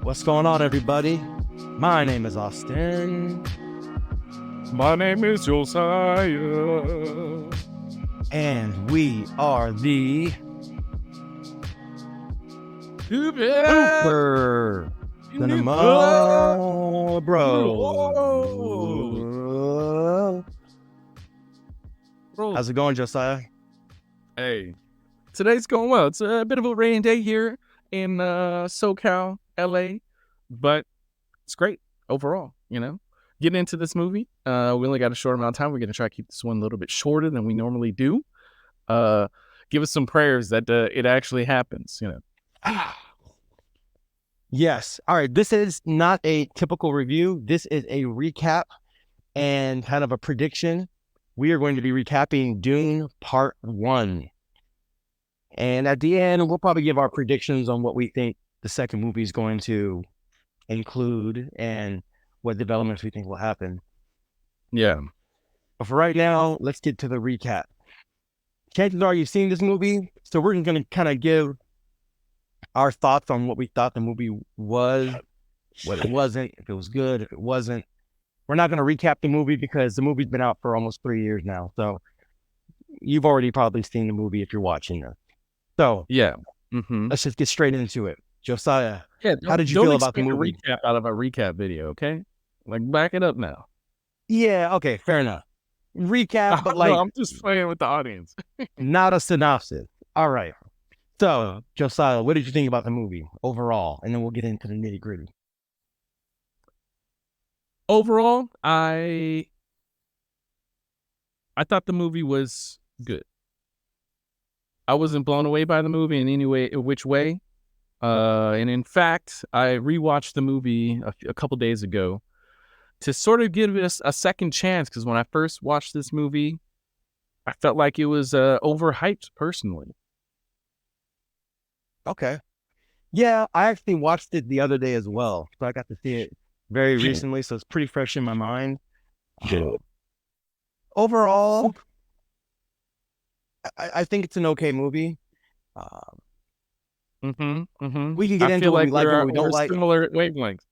What's going on, everybody? My name is Austin. My name is Josiah. And we are the Super Cinema Bro. How's it going, Josiah? Hey, today's going well. It's a bit of a rainy day here in SoCal, LA, but it's great overall, Getting into this movie, we only got a short amount of time. We're going to try to keep this one a little bit shorter than we normally do. Give us some prayers that it actually happens, Yes. All right. This is not a typical review. This is a recap and kind of a prediction. We are going to be recapping Dune Part 1. And at the end, we'll probably give our predictions on what we think the second movie is going to include and what developments we think will happen. Yeah. But for right now, let's get to the recap. Chances are you've seen this movie, so we're going to kind of give our thoughts on what we thought the movie was, what it wasn't, if it was good, if it wasn't. We're not going to recap the movie because the movie's been out for almost 3 years now. So you've already probably seen the movie if you're watching this. So yeah, Let's just get straight into it. Josiah, yeah. How did you feel about the movie? Don't recap out of a recap video, okay? Like, back it up now. Yeah, okay, fair enough. Recap, but No, I'm just playing with the audience. Not a synopsis. All right. So, Josiah, what did you think about the movie overall? And then we'll get into the nitty gritty. Overall, I thought the movie was good. I wasn't blown away by the movie in any way, which way. And in fact, I rewatched the movie a couple days ago to sort of give it a second chance, because when I first watched this movie, I felt like it was overhyped personally. Okay. Yeah, I actually watched it the other day as well. So I got to see it very recently, so it's pretty fresh in my mind. Overall, I think it's an okay movie. We can get into what we like and what we don't like. Similar wavelengths.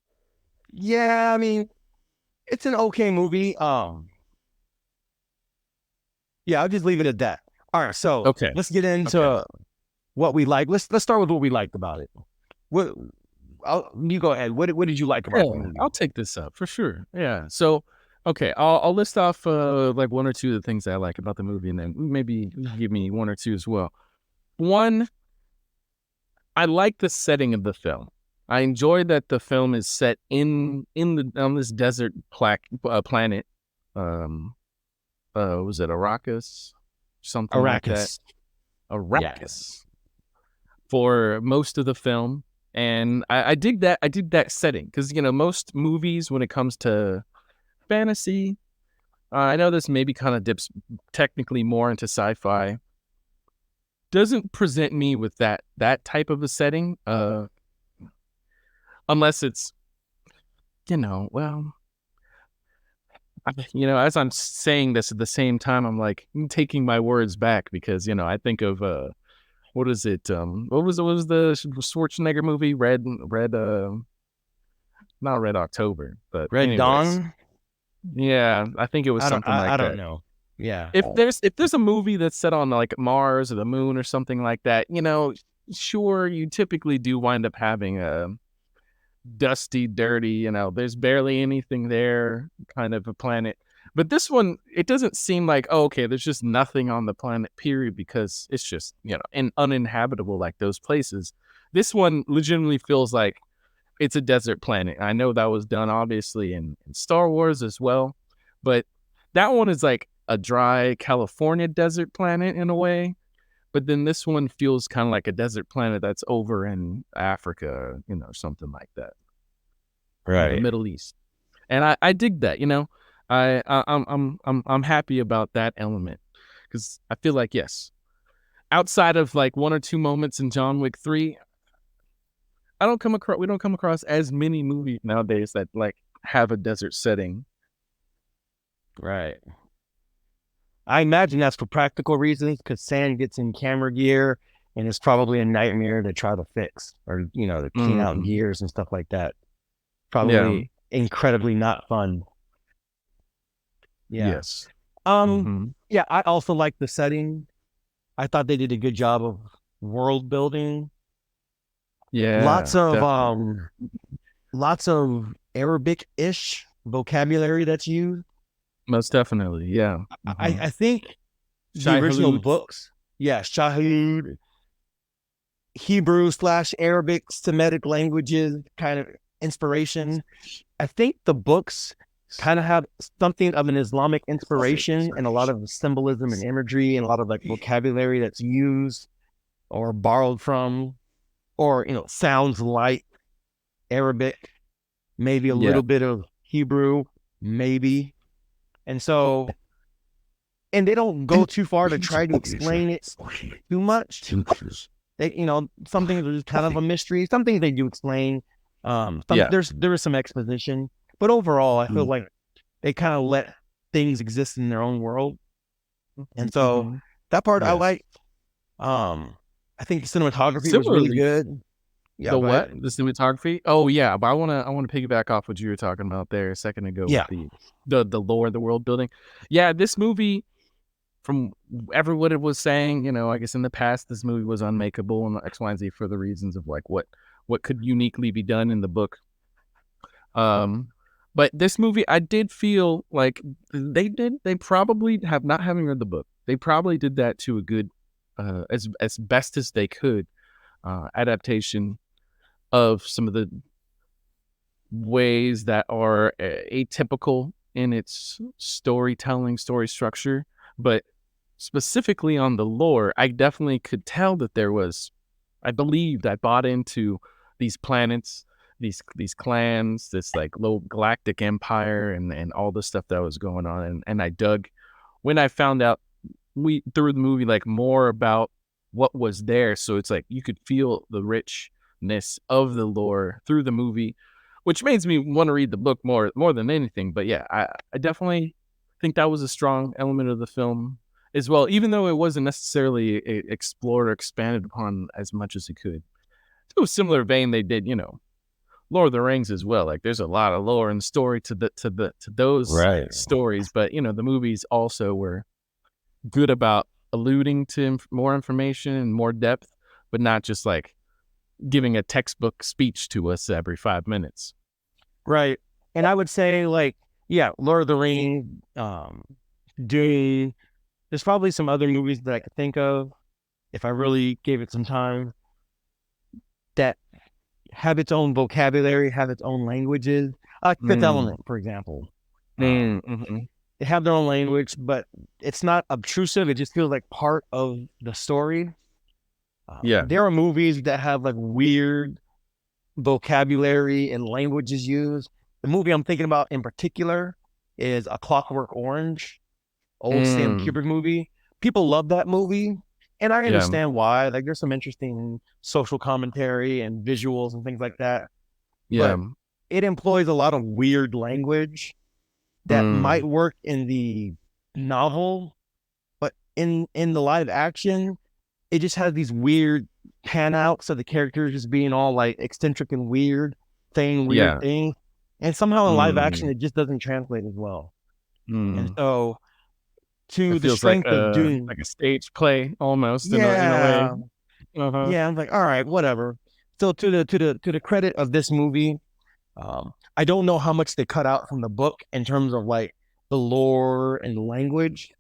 Yeah, I mean, it's an okay movie. Yeah, I'll just leave it at that. All right, so let's get into what we like. Let's start with what we liked about it. You go ahead. What did you like about the movie? I'll take this up for sure. Yeah. So, I'll list off like one or two of the things that I like about the movie, and then maybe give me one or two as well. One, I like the setting of the film. I enjoyed that the film is set on this desert planet. Was it Arrakis? Something like that. Arrakis. Yes. For most of the film. And I dig that. I dig that setting because, most movies, when it comes to fantasy, I know this maybe kind of dips technically more into sci-fi, doesn't present me with that type of a setting, unless it's, as I'm saying this at the same time, I'm like taking my words back because, I think of, what is it? What was the Schwarzenegger movie? Not Red October, but Red Dawn. Yeah, I think it was something like that. I don't know. Yeah. If there's a movie that's set on like Mars or the moon or something like that, sure, you typically do wind up having a dusty, dirty, there's barely anything there kind of a planet. But this one, it doesn't seem like, there's just nothing on the planet, period, because it's just, uninhabitable like those places. This one legitimately feels like it's a desert planet. I know that was done, obviously, in Star Wars as well. But that one is like a dry California desert planet in a way. But then this one feels kind of like a desert planet that's over in Africa, something like that. Right. The Middle East. And I dig that, I'm happy about that element because I feel like, yes, outside of like one or two moments in John Wick 3, we don't come across as many movies nowadays that like have a desert setting. Right. I imagine that's for practical reasons because sand gets in camera gear and it's probably a nightmare to try to fix, or to clean out Mm. gears and stuff like that. Yeah. Probably incredibly not fun. Yeah. Yes. Um. Hmm. Yeah, I also like the setting. I thought they did a good job of world building. Lots Yeah. of Definitely. lots of Arabic-ish vocabulary that's used. Most definitely. Yeah. I, Hmm. I think the Shai original Halud. books, yeah, Shahud, Hebrew/Arabic, Semitic languages kind of inspiration. I think the books kind of have something of an Islamic inspiration and a lot of symbolism and imagery and a lot of like vocabulary that's used or borrowed from, or sounds like Arabic, maybe a Yeah. little bit of Hebrew, maybe. And so, and they don't go too far to try to explain it too much. They, some things are just kind of a mystery. Some things they do explain. Yeah. There is some exposition, but overall, I feel Mhm. like they kind of let things exist in their own world, and so Mhm. that part I Yes. like. I think the cinematography was really Similarly, good. Yeah, the go what? ahead. The cinematography? Oh yeah, but I wanna piggyback off what you were talking about there a second ago with Yeah, the lore, the world building. Yeah, this movie, from everyone it was saying, I guess in the past this movie was unmakeable and X, Y, and Z for the reasons of like what could uniquely be done in the book. Um, but this movie, I did feel like they probably have, not having read the book, they probably did that to a good, as best as they could, adaptation of some of the ways that are atypical in its storytelling, story structure, but specifically on the lore, I definitely could tell that there was, I bought into these planets, these clans, this like low galactic empire, and all the stuff that was going on, and I dug when I found out, we through the movie, like, more about what was there. So it's like you could feel the richness of the lore through the movie, which makes me want to read the book more than anything. But yeah, I definitely think that was a strong element of the film as well, even though it wasn't necessarily explored or expanded upon as much as it could. To a similar vein, they did, Lord of the Rings as well. Like, there's a lot of lore and story to those right. stories, but the movies also were good about alluding to more information and more depth, but not just like giving a textbook speech to us every 5 minutes. Right. And I would say, like, yeah, Lord of the Rings, Dune. There's probably some other movies that I could think of if I really gave it some time that have its own vocabulary, have its own languages. Fifth Mm. Element, for example. Mm. Hmm. They have their own language, but it's not obtrusive. It just feels like part of the story. Yeah. There are movies that have like weird vocabulary and languages used. The movie I'm thinking about in particular is A Clockwork Orange, old Stanley Mm. Kubrick movie. People love that movie, and I Yeah. understand why. Like, there's some interesting social commentary and visuals and things like that, Yeah. but it employs a lot of weird language that might Mm. work in the novel, but in the live action, it just has these weird pan outs of the characters just being all like eccentric and weird, saying weird Yeah. things. And somehow in live action, Mm. it just doesn't translate as well. And Mm. so, It to the feels like strength of Dune, like a stage play almost in a way. yeah, Uh-huh. yeah, I'm like, all right, whatever. So to the credit of this movie, I don't know how much they cut out from the book in terms of like the lore and the language,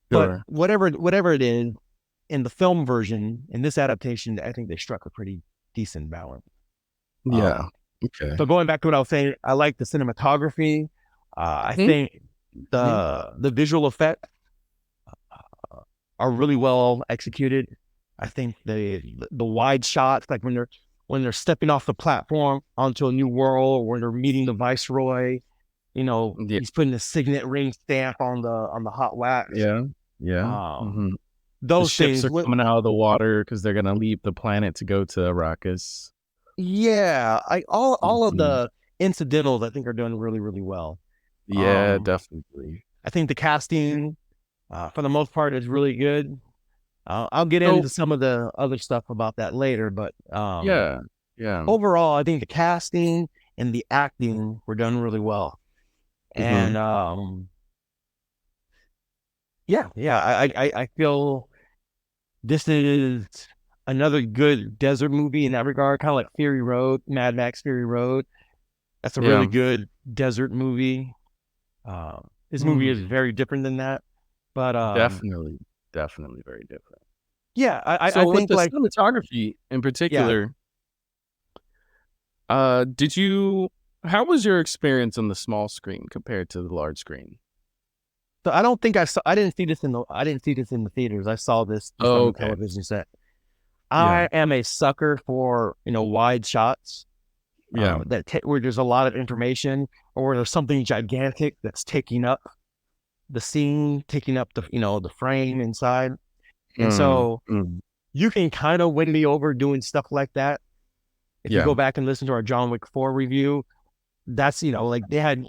but Sure. whatever it is, in the film version, in this adaptation, I think they struck a pretty decent balance. Yeah. Um, Okay. so going back to what I was saying, I like the cinematography. I Mhm. think Mhm. the visual effects are really well executed. I think the wide shots, like when they're stepping off the platform onto a new world, or when they're meeting the viceroy, Yeah. he's putting the signet ring stamp on the hot wax. Yeah. Yeah. Um, Mhm. The those ships things, are coming out of the water because they're gonna leave the planet to go to Arrakis. yeah, all of Mhm. the incidentals I think are doing really really well. Yeah, Um, definitely. I think the casting, for the most part, is really good. I'll get So into some of the other stuff about that later, but yeah, yeah. overall, I think the casting and the acting were done really well. Hmm. And yeah, I feel this is another good desert movie in that regard, kind of like Fury Road, Mad Max Fury Road. That's a really Yeah. good desert movie. This movie is Mm, very different than that, but definitely, definitely very different. yeah, I So with think the like cinematography in yeah. particular, did you? How was your experience on the small screen compared to the large screen? So I don't think I saw. I didn't see this in the theaters. I saw this just on Oh, the okay. television set. Yeah. I am a sucker for wide shots Yeah. where there's a lot of information or where there's something gigantic that's taking up the scene, taking up the frame inside. And Mm, so mm. you can kind of win me over doing stuff like that. If you Yeah. go back and listen to our John Wick 4 review, that's like they had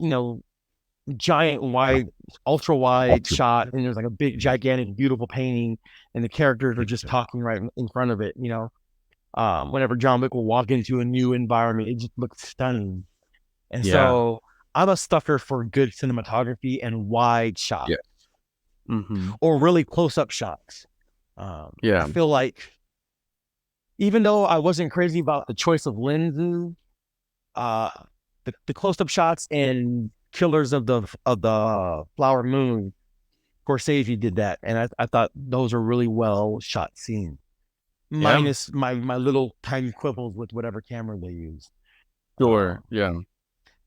giant wide, ultra wide shot, and there's like a big, gigantic, beautiful painting, and the characters are just talking right in front of it. Whenever John Wick will walk into a new environment, it just looks stunning. And Yeah. so I'm a sucker for good cinematography and wide shots Yeah. Hmm. or really close up shots. I Yeah. feel like even though I wasn't crazy about the choice of lenses, uh, the close up shots and Killers of the Flower Moon, Scorsese did that, and I thought those are really well shot scenes. Yeah. Minus my little tiny quibbles with whatever camera they use. Sure. Um, Yeah.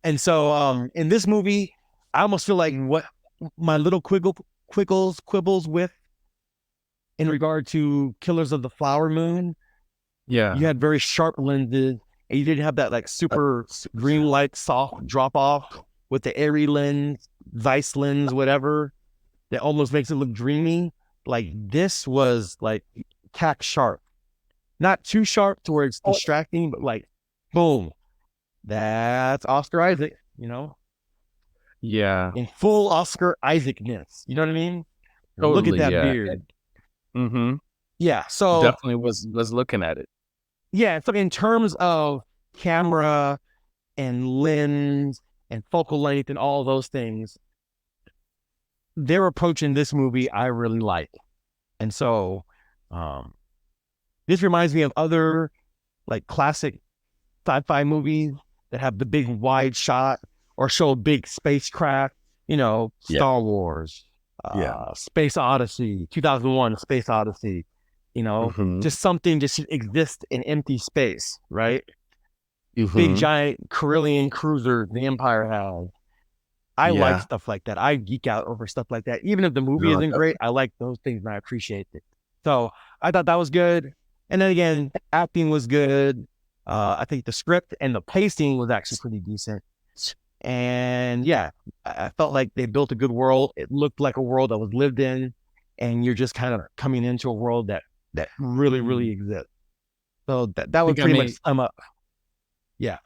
and so in this movie, I almost feel like what my little quibbles with in regard to Killers of the Flower Moon, you Yeah. had very sharp lenses, and you didn't have that like super green light soft drop off with the airy lens, Zeiss lens, whatever, that almost makes it look dreamy. Like this was like tack sharp, not too sharp to where it's distracting, but like boom, that's Oscar Isaac, Yeah. in full Oscar Isaacness. You know what I mean? Look at Totally. that Yeah. beard. Mm-hmm. Yeah. So Definitely was looking at it. yeah, so in terms of camera and lens and focal length and all those things, their approach in this movie I really like. And so um, this reminds me of other like classic sci-fi movies that have the big wide shot or show a big spacecraft, Yeah. Star Wars, Yeah. Space Odyssey, 2001, Space Odyssey, Mm-hmm. just something just exists in empty space, right? Big Mm-hmm. giant Carillion cruiser the Empire has. I like Yeah. stuff like that. I geek out over stuff like that. Even if the movie No, isn't great, I like those things and I appreciate it. So I thought that was good. And then again, acting was good. I think the script and the pacing was actually pretty decent. And yeah, I felt like they built a good world. It looked like a world that was lived in, and you're just kind of coming into a world that really, really definitely. exists. So that I would think I pretty much may. sum up. Yeah,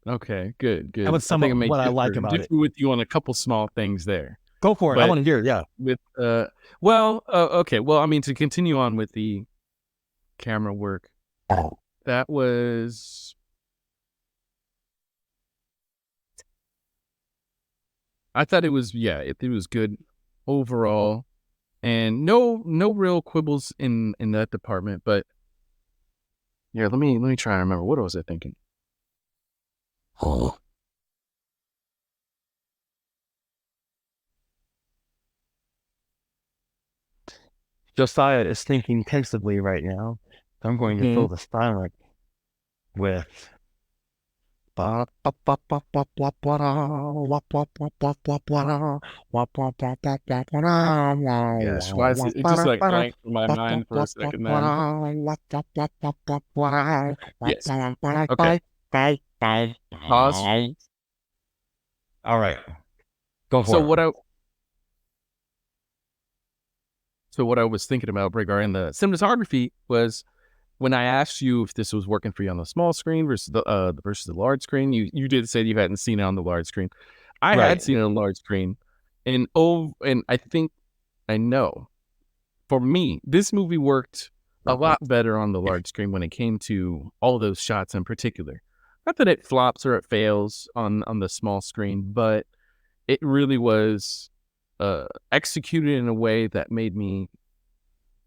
Okay. Good. that would Good. I sum think up I may what I like differ about it. differ with you on a couple small things there, Go for it. I but want to hear it. Yeah. with okay. Well, I mean, to continue on with the camera work, that was. I thought it was it was good overall, and no real quibbles in that department. But yeah, let me try and remember what was I thinking. Josiah is thinking pensively right now. So I'm going to Hmm. fill the silence with. Gosh, why is it just like blank in my mind for a second then? Yes. Okay. Pause. All right, go So for it. what I so what I was thinking about regarding the cinematography was when I asked you if this was working for you on the small screen versus the large screen. You did say you hadn't seen it on the large screen. I had Right. seen it on the large screen, and I think I know for me, this movie worked a lot better on the large screen when it came to all those shots in particular. Not that it flops or it fails on the small screen, but it really was executed in a way that made me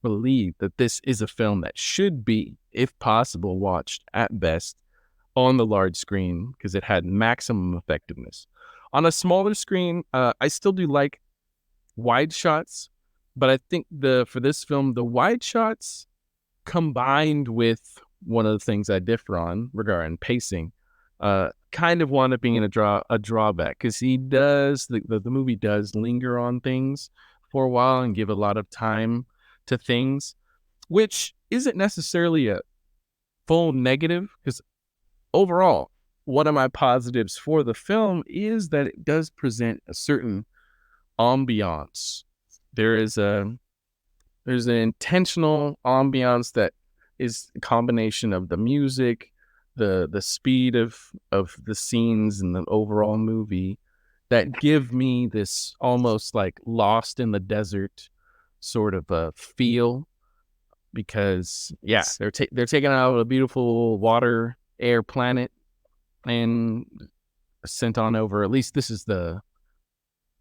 believe that this is a film that should be, if possible, watched at best on the large screen because it had maximum effectiveness. On a smaller screen, I still do like wide shots, but I think for this film, the wide shots combined with one of the things I differ on regarding pacing, kind of wound up being a drawback because the movie does linger on things for a while and give a lot of time to things, which isn't necessarily a full negative because overall, one of my positives for the film is that it does present a certain ambiance. There's an intentional ambiance that is a combination of the music, the speed of the scenes and the overall movie that give me this almost like lost in the desert sort of a feel because they're taking out a beautiful water air planet and sent on over. At least this is the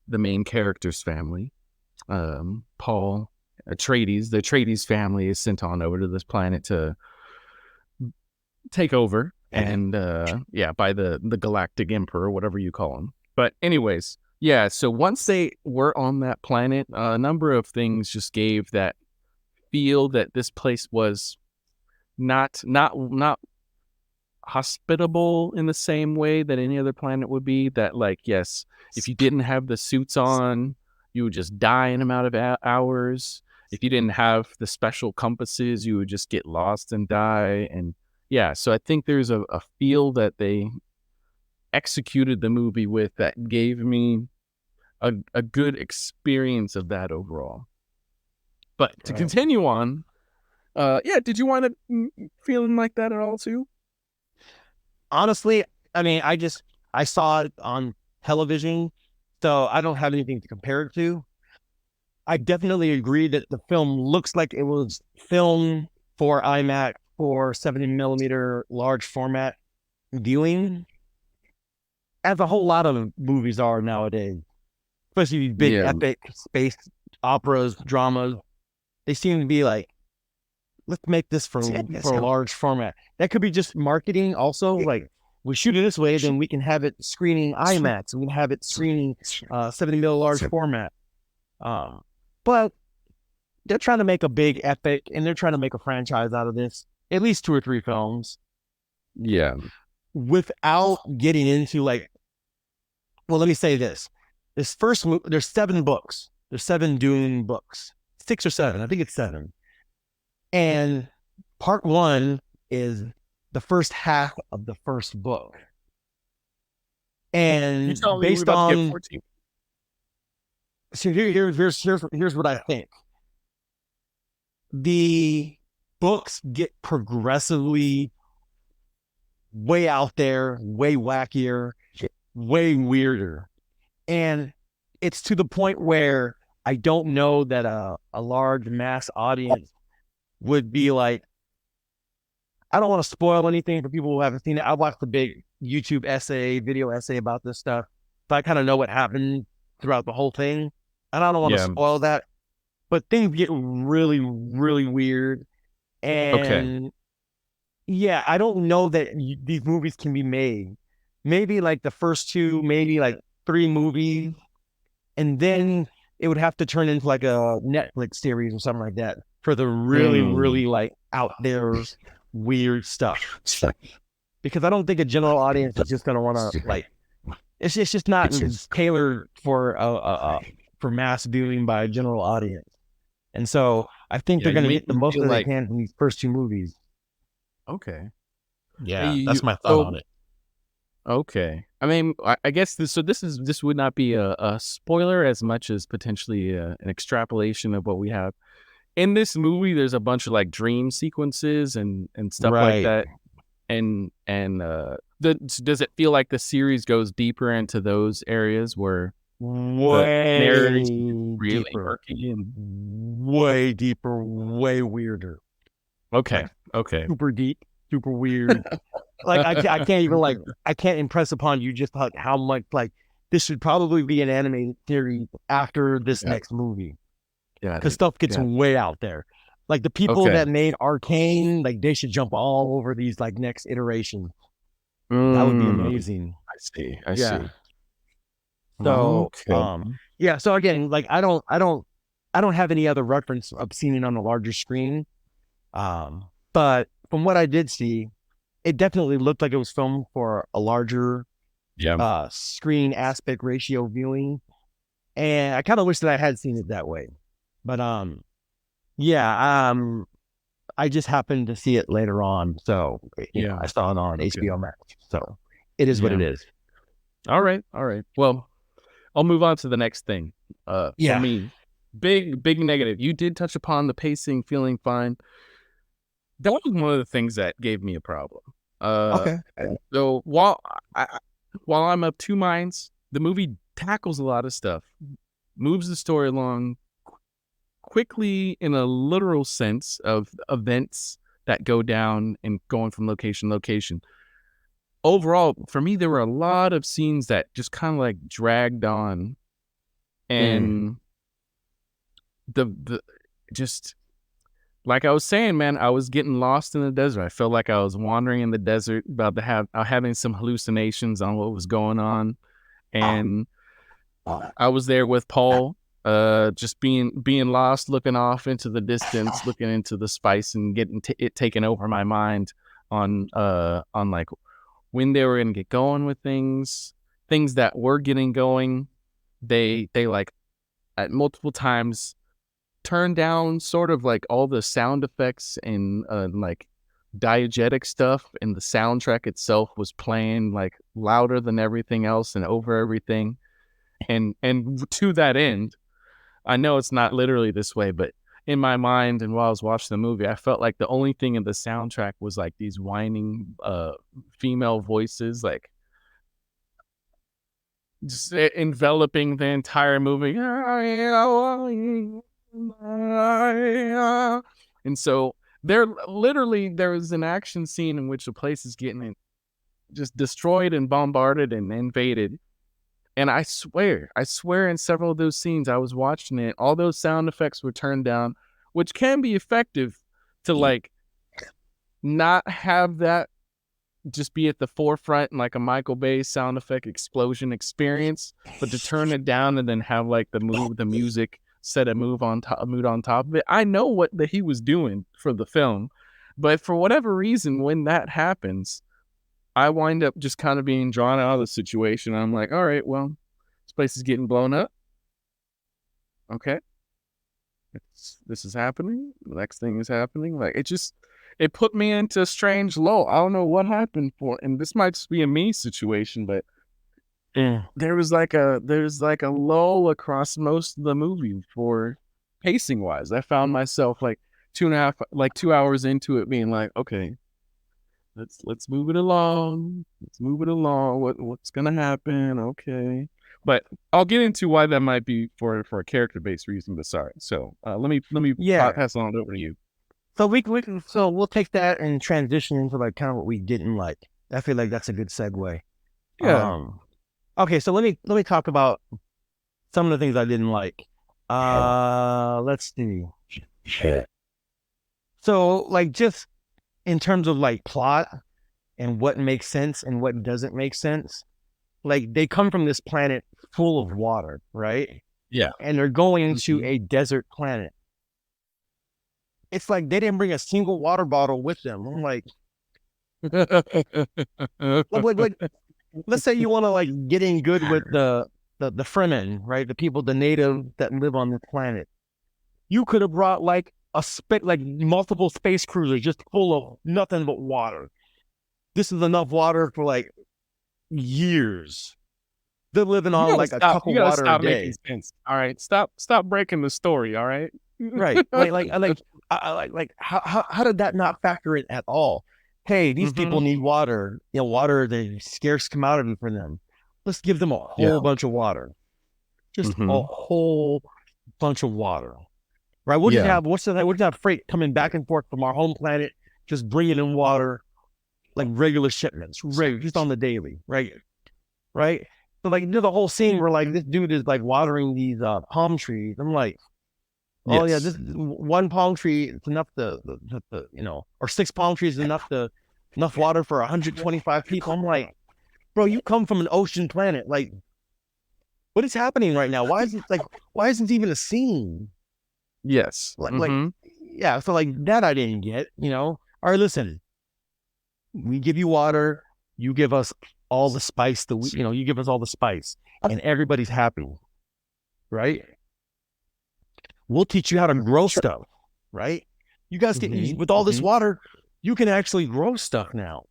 main character's family. Paul Atreides, the Atreides family is sent on over to this planet to take over and by the Galactic Emperor, whatever you call him. But anyways, so once they were on that planet, a number of things just gave that feel that this place was not hospitable in the same way that any other planet would be. That like, yes, if you didn't have the suits on, you would just die in amount of hours. If you didn't have the special compasses, you would just get lost and die. And so I think there's a feel that they executed the movie with that gave me a good experience of that overall. But to continue on, did you wind up feeling like that at all too? Honestly, I mean, I saw it on television, so I don't have anything to compare it to. I definitely agree that the film looks like it was filmed for IMAX or 70mm large format viewing, as a whole lot of movies are nowadays, especially these big epic space operas, dramas. They seem to be like, let's make this for a large format. That could be just marketing also. Like, we shoot it this way, then we can have it screening IMAX. We can have it screening 70mm large format. But they're trying to make a big epic, and they're trying to make a franchise out of this. At least 2 or 3 films. Yeah. Without getting into like, well, let me say this. This first movie, there's 7 books. There's 7 Dune books. 6 or 7. I think it's 7. And part 1 is the first half of the first book. And based on, so here's what I think. The books get progressively way out there, way wackier, way weirder. And it's to the point where I don't know that a large mass audience would be like, I don't want to spoil anything for people who haven't seen it. I watched a big YouTube video essay about this stuff, so I kind of know what happened throughout the whole thing. And I don't want to spoil that, but things get really, really weird. And I don't know that these movies can be made. Maybe like the first 2, maybe like 3 movies, and then it would have to turn into like a Netflix series or something like that for the really, really like out there weird stuff. Because I don't think a general audience is just going to want to like, it's just not tailored for mass viewing by a general audience. And so I think they're going to get the most that they can from these first 2 movies. Okay. Yeah, that's my thought on it. Okay. I mean, I guess this would not be a spoiler as much as potentially an extrapolation of what we have. In this movie, there's a bunch of like dream sequences and stuff like that. And does it feel like the series goes deeper into those areas where The way narration is really deeper, murky and way deeper, way weirder. okay, Like okay. super deep, super weird. Like I can't even like I can't impress upon you just how much like this should probably be an animated series after this Got next movie got because it. stuff gets Got it. way out there. Like the people Okay. that made Arcane, like they should jump all over these like next iterations. That would be Mm, amazing. I see. I Yeah. see. So Okay. yeah. So again, like I don't have any other reference of seeing it on a larger screen. But from what I did see, it definitely looked like it was filmed for a larger Yeah. screen aspect ratio viewing. And I kind of wish that I had seen it that way. But yeah, I just happened to see it later on. So, Yeah. I saw it on Okay. HBO Max. So it is what it Yeah. is. All right. All right. Well, I'll move on to the next thing. For Yeah. me, big negative. You did touch upon the pacing, feeling fine. That was one of the things that gave me a problem. Uh, Okay. so while I'm of two minds, the movie tackles a lot of stuff, moves the story along quickly in a literal sense of events that go down and going from location to location. Overall, for me, there were a lot of scenes that just kind of like dragged on, Mm. and the just like I was saying, man, I was getting lost in the desert. I felt like I was wandering in the desert, about to have having some hallucinations on what was going on, and I was there with Paul, just being lost, looking off into the distance, looking into the spice, and getting it taken over my mind on like when they were gonna get going with things that were getting going. They like at multiple times turned down sort of like all the sound effects and like diegetic stuff, and the soundtrack itself was playing like louder than everything else and over everything. And to that end, I know it's not literally this way, but in my mind and while I was watching the movie, I felt like the only thing in the soundtrack was like these whining female voices, like just enveloping the entire movie. And so there was an action scene in which the place is getting just destroyed and bombarded and invaded. And I swear in several of those scenes I was watching it, all those sound effects were turned down, which can be effective to like not have that just be at the forefront and like a Michael Bay sound effect explosion experience, but to turn it down and then have like the music set a mood on top of it. I know what that he was doing for the film, but for whatever reason, when that happens, I wind up just kind of being drawn out of the situation. I'm like, all right, well, this place is getting blown up. Okay, this is happening. The next thing is happening. Like it put me into a strange lull. I don't know what happened and this might just be a me situation, but Mm. there's like a lull across most of the movie for pacing wise. I found myself like 2 hours into it being like, okay, let's move it along. Let's move it along. What's gonna happen? Okay. But I'll get into why that might be for a character based reason. But sorry. So let me Yeah. pass on over to you. So so we'll take that and transition into like kind of what we didn't like. I feel like that's a good segue. Yeah. Okay, so let me talk about some of the things I didn't like. Let's see. So like just in terms of like plot and what makes sense and what doesn't make sense. Like they come from this planet full of water, right? Yeah. And they're going into Mhm. a desert planet. It's like they didn't bring a single water bottle with them. I'm like, let's say you want to like get in good with the Fremen, right? The people, the native that live on this planet. You could have brought like like multiple space cruisers just full of nothing but water. This is enough water for like years. They're living on like a cup You of gotta water a stop making day. sense. All right. Stop breaking the story. All right. Right. Like how did that not factor in at all? Hey, these Mm-hmm. people need water. Water, the scarce commodity for them. Let's give them a Yeah. whole bunch of water. just a Mm-hmm. whole bunch of water, right? Yeah. We'll just have freight coming back and forth from our home planet, just bringing in water like regular shipments, regular, just on the daily, right? Right. So like, the whole scene where like this dude is like watering these palm trees. I'm like, oh yeah, this Yes. one palm tree it's enough or six palm trees is enough water for 125 people. I'm like, bro, you come from an ocean planet. Like, what is happening right now? Why isn't it even a scene? Yes. Like, Mm-hmm. yeah. So like that I didn't get. All right, listen, we give you water, you give us all the spice. You give us all the spice, and everybody's happy, right? We'll teach you how to grow stuff, right? You guys Mm-hmm. with all this Mm-hmm. water, you can actually grow stuff now.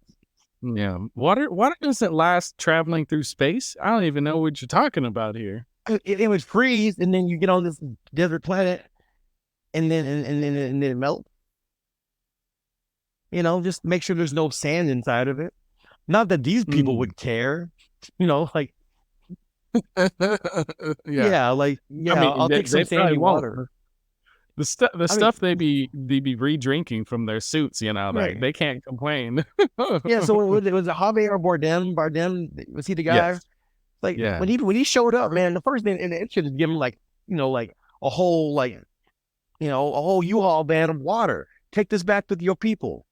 Yeah. Water doesn't last traveling through space. I don't even know what you're talking about here. It would freeze, and then you get on this desert planet, and then it melt. Just make sure there's no sand inside of it. Not that these people Mm. would care. Like, Yeah. I yeah, mean, I'll take some they probably sandy won't. water. The I mean, stuff they be re-drinking from their suits, like right. they can't complain. Yeah, so was it Javier or Bardem? Bardem, was he the guy? Yes. Like Yeah. when he showed up, man, the first thing, and it should have given him like a whole a whole U-Haul van of water. Take this back with your people.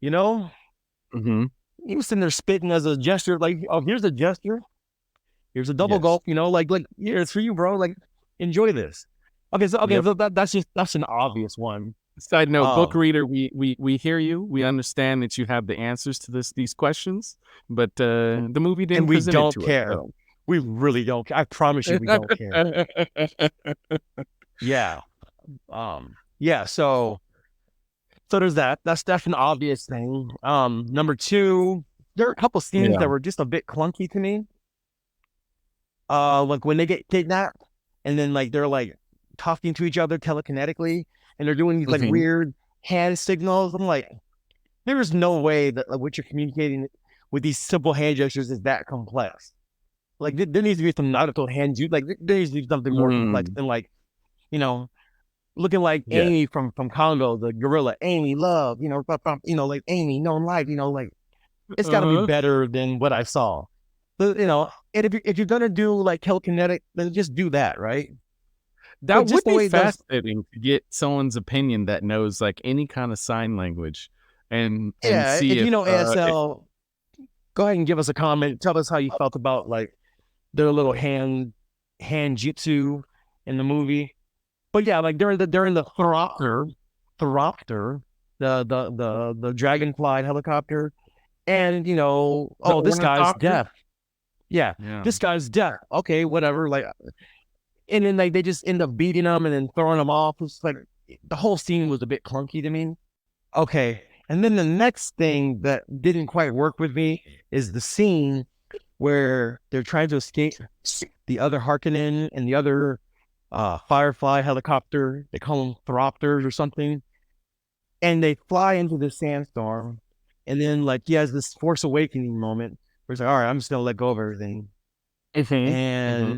You know, Mm-hmm. he was sitting there spitting as a gesture, like, oh, here's a gesture, here's a double Yes. gulp. Like here, it's for you, bro. Like, enjoy this. Okay, Yep. so that's an obvious one. Side note, book Um, reader, we hear you. We understand that you have the answers to these questions, but the movie and didn't we present it don't to us. care. So. We really don't. I promise you, we don't care. Yeah. Yeah. So there's that. That's an obvious thing. Number two, there are a couple scenes Yeah. that were just a bit clunky to me. Like when they get kidnapped, and then like they're like talking to each other telekinetically, and they're doing these like Mhm. weird hand signals. I'm like, there is no way that like, what you're communicating with these simple hand gestures is that complex. Like there needs to be some nautical hand use. Like there needs to be something more complex Mm. than like you know looking like Yeah. Amy from Congo, the gorilla, Amy Love, like Amy, known life, like it's got to be Uh-huh. better than what I saw. So, and if you're gonna do like telekinetic, then just do that, right? But That just would the be way it does, fascinating to get someone's opinion that knows like any kind of sign language, and yeah. see If if you know ASL, go ahead and give us a comment. Tell us how you felt about like their little hand jutsu in the movie. But yeah, like during the Thoropter, the dragonfly helicopter, and the oh, this guy's ornithopter. deaf. Yeah, Yeah. this guy's deaf. Okay, whatever. Like, and then like they just end up beating him and then throwing him off. It's like the whole scene was a bit clunky to me. Okay, and then the next thing that didn't quite work with me is the scene where they're trying to escape the other Harkonnen and the other Firefly helicopter. They call them Thoropters or something, and they fly into the sandstorm. And then like he has this Force Awakening moment where he's like, "All right, I'm just gonna let go of everything," Mm-hmm. Mm-hmm.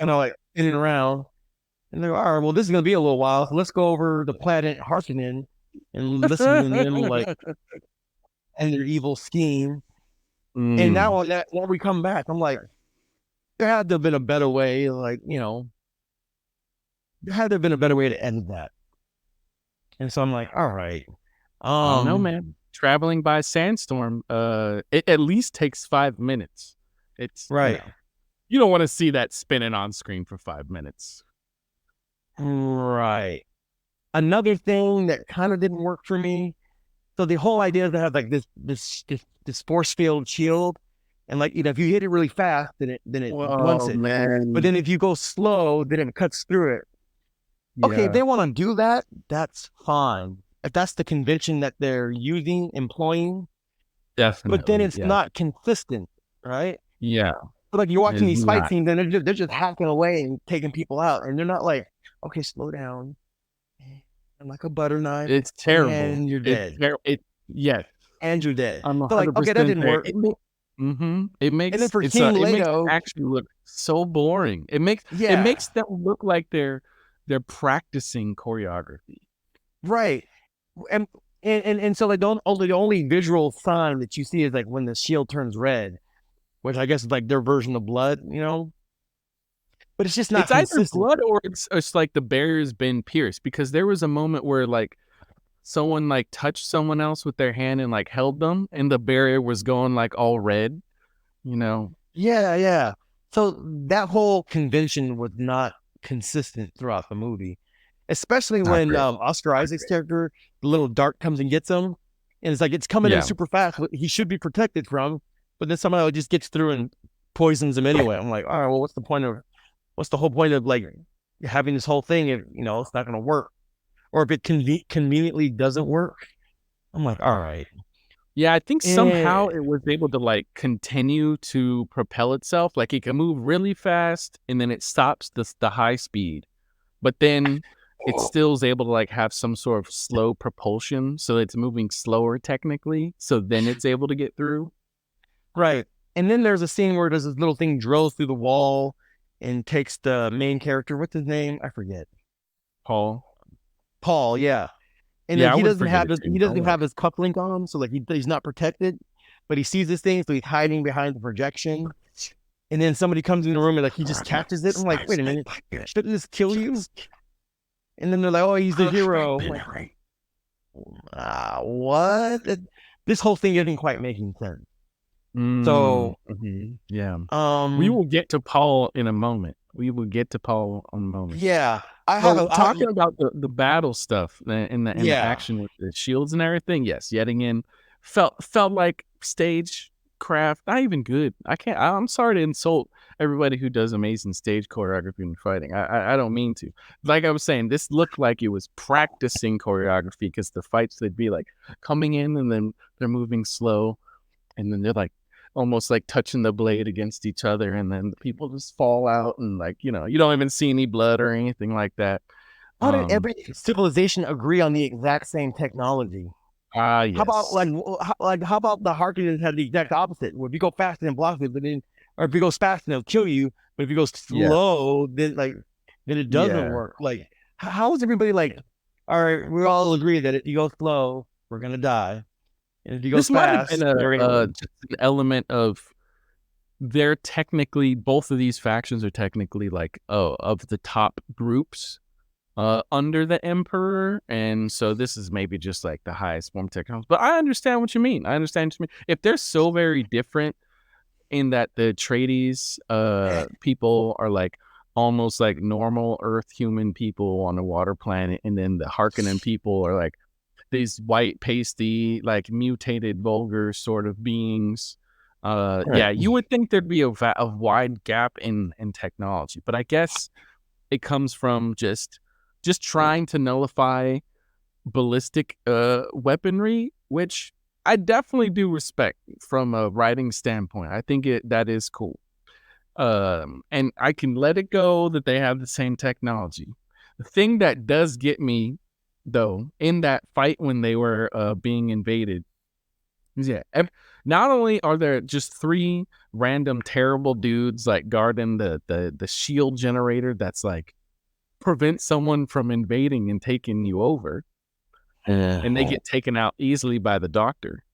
and like in and around. And they're all right. Well, this is gonna be a little while. So let's go over the planet Harkonnen and listen to them like and their evil scheme. And Mm. now that when we come back, I'm like, there had to have been a better way. Like there had to have been a better way to end that. And so I'm like, all right, I don't know, um, man. Traveling by sandstorm, it at least takes 5 minutes. It's right, you don't want to see that spinning on screen for 5 minutes. right. Another thing that kind of didn't work for me. So the whole idea is to have like this force field shield, and like if you hit it really fast, then it blunts Oh it. But man. then if you go slow, then it cuts through it. Okay, if Yeah, they want to do that, that's fine. If that's the convention that they're employing, but then definitely. it's Yeah. not consistent, right? Yeah. But like you're watching It's these fight not. scenes and they're just hacking away and taking people out, and they're not like, okay, slow down, and like a butter knife, It's terrible. and you're It's dead, terrible. Yes, and you're dead. I'm So like, okay, that 100% didn't there. work. It And then makes for King it makes Leto, actually look so boring. It yeah, makes them look like they're practicing choreography. right. And and so like the only visual sign that you see is like when the shield turns red, which I guess is like their version of blood, you know. But it's just not It's either consistent. blood or it's like the barrier's been pierced because there was a moment where like someone like touched someone else with their hand and like held them and the barrier was going like all red, you know. Yeah, yeah. So that whole convention was not consistent throughout the movie, especially Not when great. Oscar Isaac's character, the little dart, comes and gets him, and it's like it's coming in Yeah. super fast. He should be protected from, but then somehow it just gets through and poisons him anyway. I'm like, all right, well, what's the whole point of like having this whole thing if it's not going to work, or if it conveniently doesn't work? I'm like, all right, Yeah, I think eh, somehow it was able to like continue to propel itself. Like it can move really fast and then it stops the high speed. But then it still is able to like have some sort of slow propulsion. So it's moving slower technically. So then it's able to get through. right. And then there's a scene where there's this little thing drills through the wall and takes the main character. What's his name? I forget. Paul. Paul. Yeah. And then Yeah, I would forget it he too. Don't doesn't worry. have his cufflink on, so like he's not protected. But he sees this thing, so he's hiding behind the projection. And then somebody comes in the room and like he just catches it. I'm like, wait a minute, shouldn't this kill you? And then they're like, oh, he's the hero. I'm like, what? This whole thing isn't quite making sense. So, Yeah. We um, will get to Paul in a moment. We will get to Paul in a moment. yeah, So talking about the battle stuff and the yeah, action with the shields and everything, yes, yet again, felt like stage craft, not even good. I'm sorry to insult everybody who does amazing stage choreography and fighting. I don't mean to. Like I was saying, this looked like it was practicing choreography because the fights they'd be like coming in and then they're moving slow and then they're like almost like touching the blade against each other and then the people just fall out and like you don't even see any blood or anything like that. how did um every civilization agree on the exact same technology? How about yes. how about the Harkonnens had the exact opposite? Where if you go fast and block it, but then or if you go fast and it'll kill you, but if you go Yeah. slow, then it doesn't Yeah. work. Like how is everybody like? All right, we all agree that if you go slow, we're gonna die, and if you go This might have been fast, there ain't. just an element of they're technically both of these factions are technically like of the top groups under the emperor, and so this is maybe just like the highest form of technology. But I understand what you mean. I understand what you mean. If they're so very different in that the Atreides people are like almost like normal Earth human people on a water planet, and then the Harkonnen people are like these white pasty like mutated vulgar sort of beings. Right. Yeah, you would think there'd be a wide gap in technology, but I guess it comes from just trying to nullify ballistic weaponry, which I definitely do respect from a writing standpoint. I think that is cool. And I can let it go that they have the same technology. The thing that does get me though in that fight when they were being invaded is not only are there just three random terrible dudes like guarding the shield generator that's like prevent someone from invading and taking you over, and they get taken out easily by the doctor.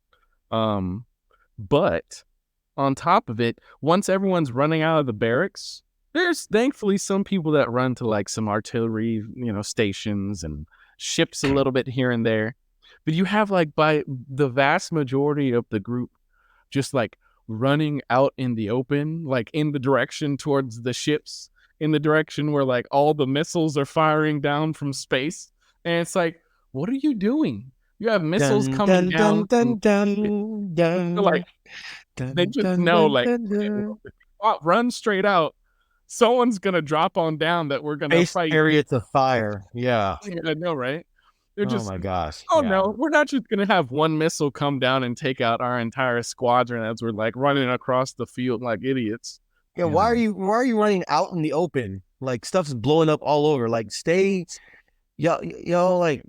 But on top of it, once everyone's running out of the barracks, there's thankfully some people that run to like some artillery, stations and ships a little bit here and there. But you have like by the vast majority of the group just like running out in the open, like in the direction towards the ships, in the direction where like all the missiles are firing down from space. And it's like, what are you doing? You have missiles Dun coming dun dun down dun from dun like dun dun they just dun know dun like dun okay, dun. well, if we run straight out, someone's gonna drop on down that we're gonna Space fight. chariots of fire. Yeah. I know, right? They're Oh just my gosh. oh Yeah. no, we're not just gonna have one missile come down and take out our entire squadron as we're like running across the field like idiots. Yeah. You know. Why are you running out in the open? Like stuff's blowing up all over. Like stay, like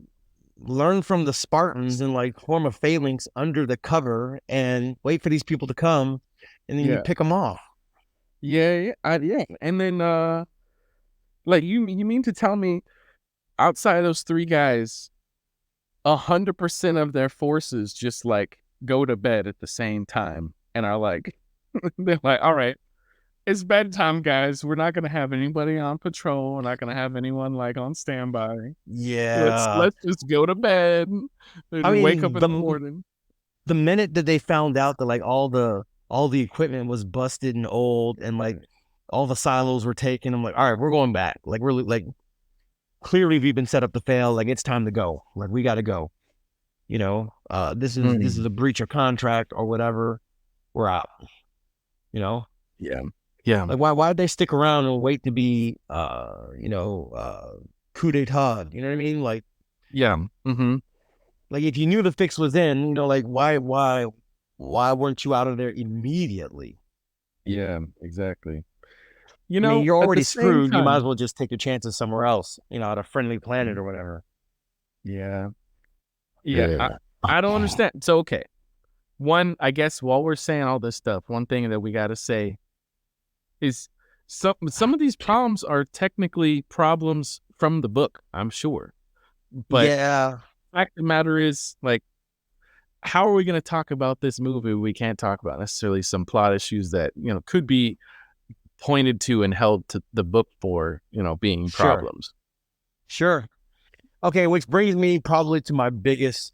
learn from the Spartans and like form a phalanx under the cover and wait for these people to come. and then you Yeah. pick them off. Yeah. Yeah. And then like you mean to tell me outside of those three guys, 100% of their forces just like go to bed at the same time and are like they're like, all right, it's bedtime, guys. We're not gonna have anybody on patrol. We're not gonna have anyone like on standby. Let's Yeah, let's just go to bed I and wake up mean in the morning. the minute that they found out that like all the equipment was busted and old and like all the silos were taken, I'm like, all right, we're going back. Like we're like clearly we've been set up to fail. Like it's time to go. Like we got to go. This is a breach of contract or whatever. We're out. You know, Yeah. Yeah. like why'd they stick around and wait to be coup d'etat? You know what I mean? Yeah. Mm-hmm. Like if you knew the fix was in, like why weren't you out of there immediately? Yeah, exactly. I mean, you're At the already same screwed. You might as time, well just take your chances somewhere else, at a friendly planet or whatever. yeah. Yeah. I don't understand. So okay. One, I guess while we're saying all this stuff, one thing that we gotta say is some of these problems are technically problems from the book, I'm sure. But Yeah, fact of the matter is, like, how are we going to talk about this movie? We can't talk about necessarily some plot issues that could be pointed to and held to the book for being sure, problems. sure. Okay, which brings me probably to my biggest,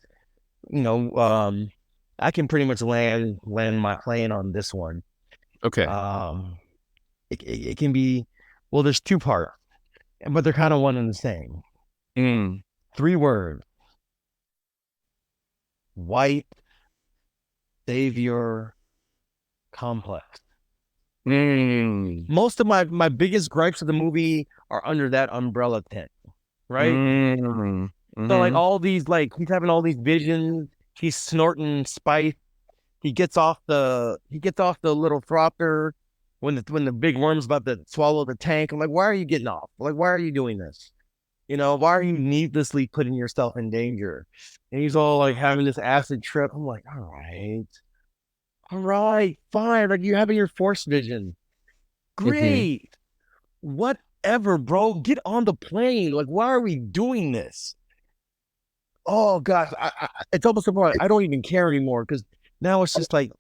I can pretty much land my plane on this one. Okay. It can be, well, there's two parts, but they're kind of one and the same. 3 words: white savior complex. Most of my biggest gripes of the movie are under that umbrella tent, right? So like all these, like he's having all these visions, he's snorting spice. He gets off the little thropter when the big worm's about to swallow the tank. I'm like, why are you getting off? Like, why are you doing this? Why are you needlessly putting yourself in danger? And he's all like having this acid trip. I'm like, all right, fine. Like you're having your force vision. Great. Whatever, bro. Get on the plane. Like, why are we doing this? Oh gosh, it's almost a point I don't even care anymore because now it's just like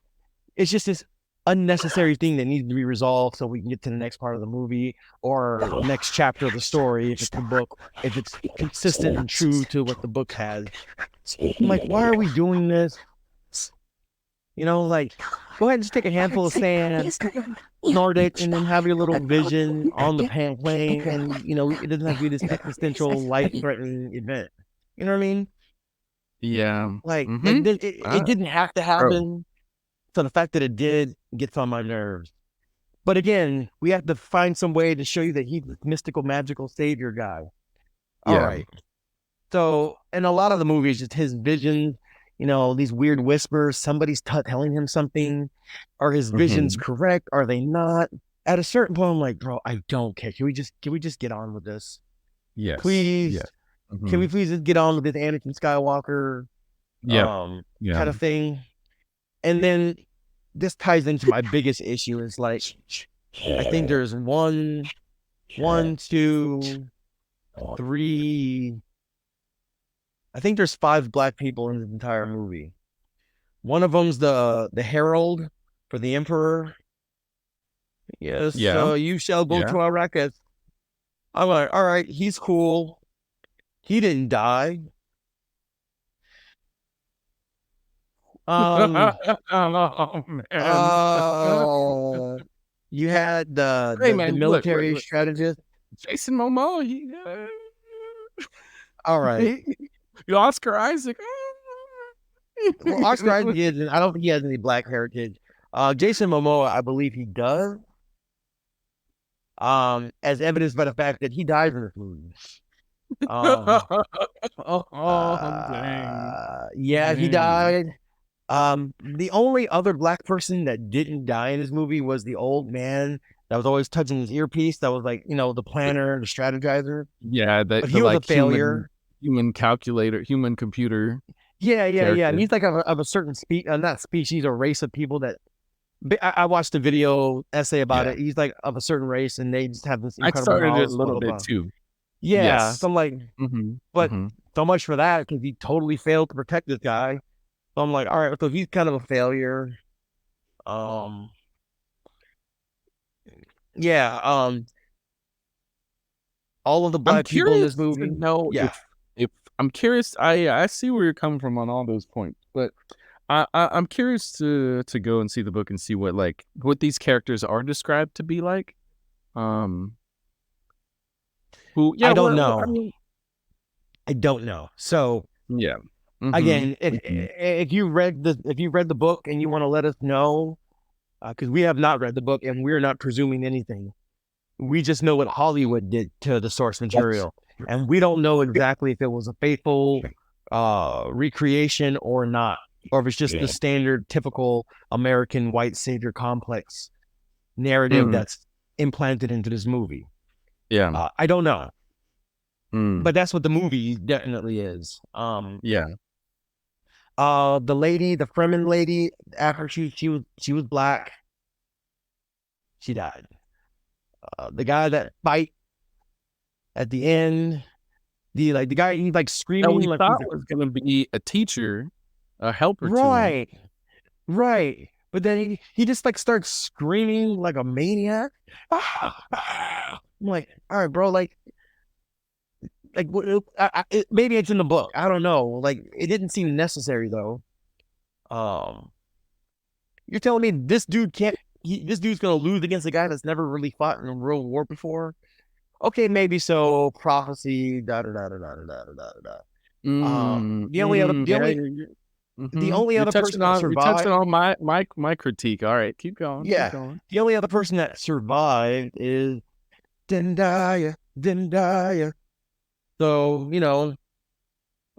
it's just this unnecessary thing that needs to be resolved so we can get to the next part of the movie or next chapter of the story if it's the book, if it's consistent and true to what the book has. I'm like, why are we doing this? Like, go ahead and just take a handful of sand, snort it, and then have your little vision on the plane, and it doesn't have to be this existential, life-threatening event. You know what I mean? Yeah. Like it didn't have to happen. So the fact that it did gets on my nerves. But again, we have to find some way to show you that he's the mystical, magical savior guy. All right. So in a lot of the movies, just his vision, these weird whispers, somebody's telling him something. Are his visions correct? Are they not? At a certain point, I'm like, bro, I don't care. Can we just get on with this? Yes. Please. Yes. Can we please just get on with this Anakin Skywalker kind of thing? And then this ties into my biggest issue is like, I think there's one, two, three. I think there's 5 black people in the entire movie. One of them's the herald for the emperor. Yes, you shall go to Arrakis. I'm like, all right, he's cool. He didn't die. Oh man. You had the military strategist, Jason Momoa. All right, Oscar Isaac. well, Oscar Isaac isn't. I don't think he has any black heritage. Jason Momoa, I believe he does. As evidenced by the fact that he dies in this movie. Yeah, he died. The only other black person that didn't die in this movie was the old man that was always touching his earpiece. That was like, the planner, the strategizer. Yeah, but he was like a failure. Human calculator, human computer. Yeah. And he's like of a certain not species or race of people that I watched a video essay about Yeah. it. He's like of a certain race, and they just have this I incredible started it a knowledge. Blah little blah bit blah. too. Yeah, so Yes. I'm like, Mm-hmm. but Mm-hmm. so much for that because he totally failed to protect this guy. So I'm like, all right, so he's kind of a failure. Um, yeah. All of the I'm black people in curious this to movie. know Yeah, if I'm curious. I see where you're coming from on all those points, but I'm curious to go and see the book and see what these characters are described to be like. Um, who? Yeah. I don't I know. mean, I don't know. So yeah. Mm-hmm. again, Mm-hmm. if you read the book and you want to let us know, because we have not read the book and we're not presuming anything. We just know what Hollywood did to the source material, and we don't know exactly if it was a faithful recreation or not, or if it's just the standard, typical American white savior complex narrative Mm, that's implanted into this movie. yeah. I don't know, Mm, but that's what the movie definitely is. yeah. The lady, the Fremen lady, after she was black, she died. The guy that fight at the end, the guy he's like That screaming we like he's thought was gonna be a teacher, a helper to him. right, right. But then he just like starts screaming like a maniac. I'm like, all right, bro, maybe it's in the book. I don't know. Like it didn't seem necessary though. Um, you're telling me this dude's gonna lose against a guy that's never really fought in a real war before? Okay, maybe so. Prophecy, da da da da da da da da da. Yeah, The mhm. only other person that You're touching survived, on my critique. All right, keep going, keep yeah, going. the only other person that survived is Dendaya, Dendaya. So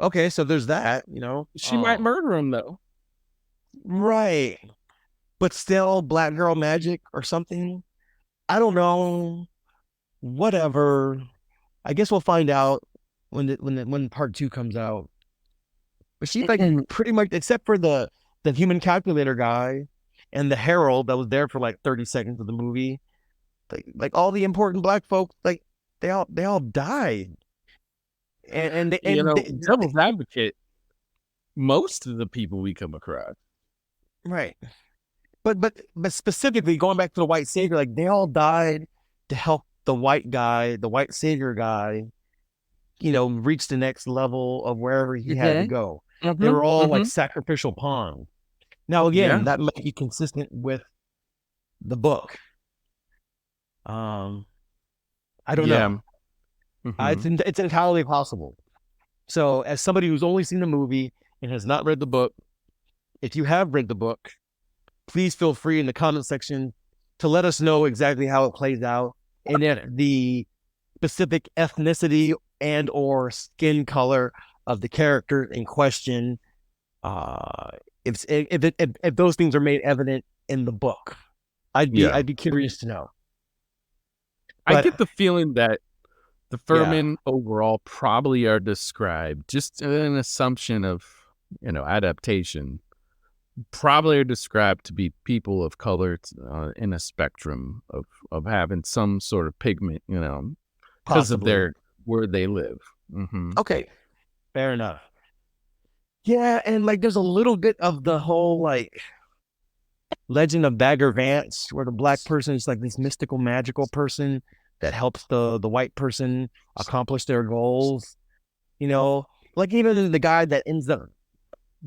okay, so there's that, She might murder him though. right, but still, black girl magic or something. I don't know. Whatever. I guess we'll find out when part two comes out. But she's like pretty much, except for the human calculator guy and the herald that was there for like 30 seconds of the movie. Like all the important black folks, like they all died, Devil's advocate, most of the people we come across. right. But specifically going back to the white savior, like they all died to help the white guy, the white savior guy, reach the next level of wherever he had to Mm-hmm. go. They Mm-hmm. were all like Mm-hmm. sacrificial pawns. Now again, Yeah. that might be consistent with the book. Um, I don't Yeah. know. Mm-hmm. It's entirely possible. So, as somebody who's only seen the movie and has not read the book, if you have read the book, please feel free in the comment section to let us know exactly how it plays out and if the specific ethnicity and or skin color of the character in question, uh, if those things are made evident in the book. Yeah. I'd be curious to know. I But get the feeling that the yeah, Furmen overall probably are described, just an assumption of, adaptation, probably are described to be people of color in a spectrum of having some sort of pigment, because of possibly. where they live. Mm-hmm. Okay, fair enough. Yeah, and like there's a little bit of the whole like Legend of Bagger Vance, where the black person is like this mystical, magical person that helps the white person accomplish their goals. You know, like even the guy that ends up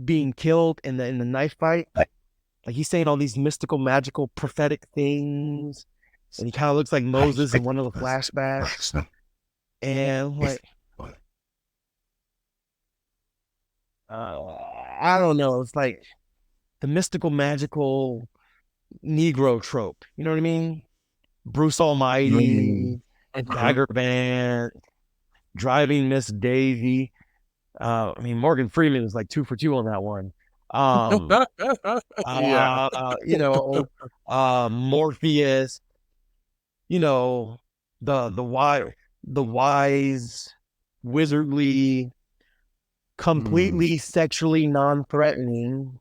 being killed in the knife fight, like he's saying all these mystical, magical, prophetic things, and he kind of looks like Moses in one of the flashbacks. And like, I don't know, it's like the mystical, magical Negro trope. You know what I mean? Bruce Almighty, Mm-hmm. Bagger Vance, driving Miss Daisy. I mean, Morgan Freeman is like 2 for 2 on that one. Um, Yeah. uh, uh, you know, Morpheus. You know, the wise, wizardly, Mm. completely sexually non-threatening,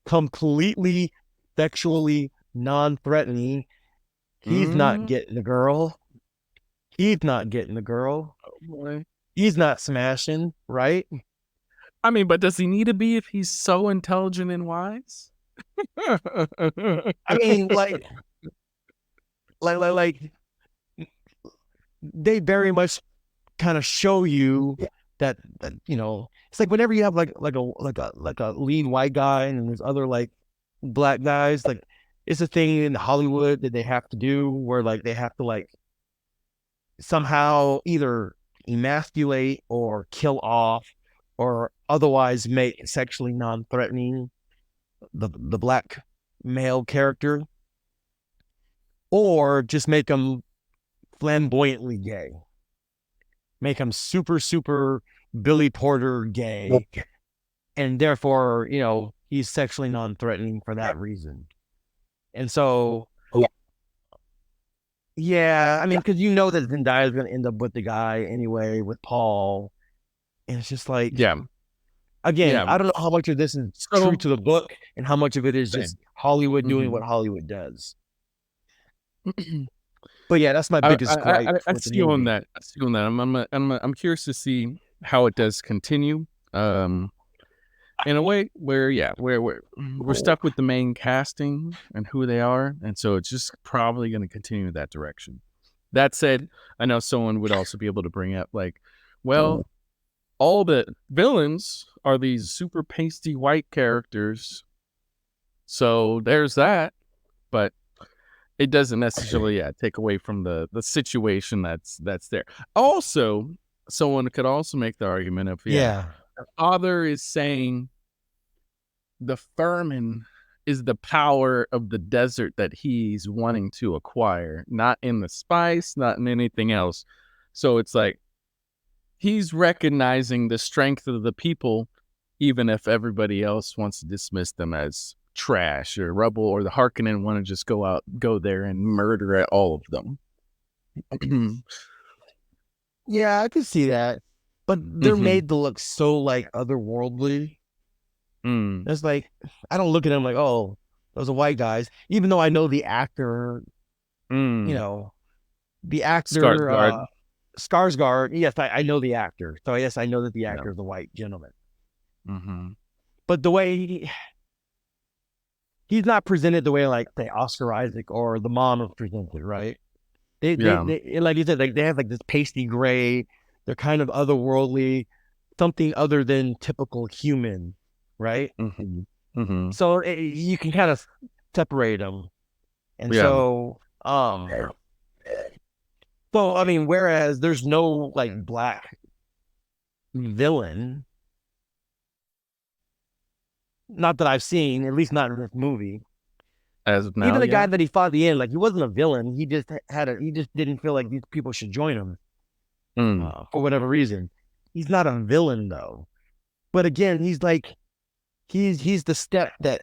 completely. sexually non-threatening, he's not Mm, getting the girl. He's not getting the girl. oh boy. He's not smashing, right? I mean, but does he need to be if he's so intelligent and wise? I mean, like they very much kind of show you that it's like whenever you have like a lean white guy and there's other like black guys, like it's a thing in Hollywood that they have to do where like they have to like somehow either emasculate or kill off or otherwise make sexually non-threatening the black male character, or just make them flamboyantly gay, make him super Billy Porter gay, and therefore he's sexually non-threatening for that reason. And so yeah, I mean, because that Zendaya is going to end up with the guy anyway, with Paul, and it's just like, Yeah, again, yeah. I don't know how much of this is true So to the book and how much of it is just same. Hollywood doing what Mhm. Hollywood does. But yeah, that's my biggest gripe I with the see you on movie. that. I see you on that. I'm curious to see how it does continue. Um, in a way where yeah, where we're stuck with the main casting and who they are, and so it's just probably going to continue that direction. That said, I know someone would also be able to bring up like, well, all the villains are these super pasty white characters, so there's that, but it doesn't necessarily take away from the situation that's there. Also, someone could also make the argument of Yeah, the father is saying the Furman is the power of the desert that he's wanting to acquire, not in the spice, not in anything else. So it's like he's recognizing the strength of the people, even if everybody else wants to dismiss them as trash or rubble, or the Harkonnen want to just go there and murder at all of them. yeah, I can see that, but they're Mm-hmm. made to look so like otherworldly. Mm. It's like I don't look at them like, oh, those are white guys, even though I know the actor, you Mm. know, the actor Skarsgård. Skarsgård. Yes, I know the actor, so yes, I know that the Yeah. actor is a white gentleman. Mm-hmm. But the way he's not presented the way like say Oscar Isaac or the mom is presented, right? Yeah. They like you said, like they have like this pasty gray. They're kind of otherworldly, something other than typical human, right? Mm-hmm. Mm-hmm. So you can kind of separate them, and Yeah. so I mean, whereas there's no like black villain, not that I've seen, at least not in this movie. As of now, Even the yeah. guy that he fought at the end, like he wasn't a villain. He just didn't feel like these people should join him Mm. for whatever reason. He's not a villain though. But again, he's like he's the step that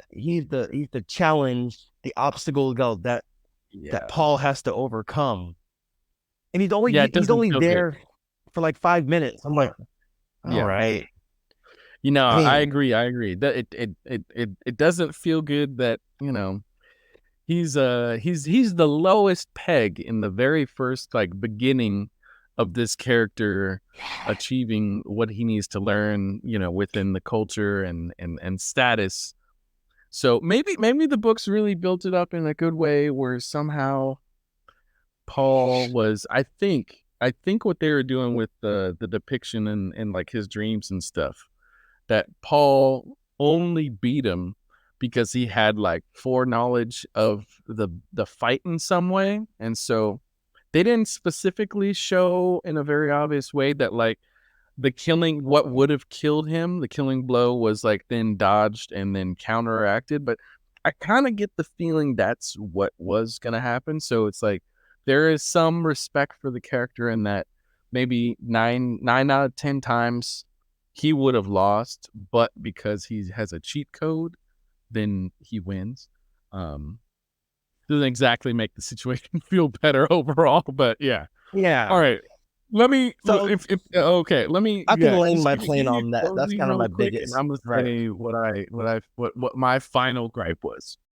he's the challenge, the obstacle that Yeah. Paul has to overcome. And Yeah, it he's doesn't only feel good. there for like 5 minutes. I'm like, all Yeah. right. You know, I I mean, agree. I agree. That it doesn't feel good that, he's the lowest peg in the very first like beginning of this character achieving what he needs to learn, within the culture and status. So maybe the books really built it up in a good way where somehow Paul was I think what they were doing with the depiction and like his dreams and stuff, that Paul only beat him because he had like foreknowledge of the fight in some way. And so they didn't specifically show in a very obvious way that like what would have killed him, the killing blow was like then dodged and then counteracted. But I kind of get the feeling that's what was going to happen. So it's like there is some respect for the character in that maybe nine out of 10 times he would have lost, but because he has a cheat code, then he wins. Doesn't exactly make the situation feel better overall, but yeah. All yeah. right. Let me So if okay, let me I can land just my give plane me a on that. That's closing kind of my really quick, and biggest I'm gonna right. say what my final gripe was.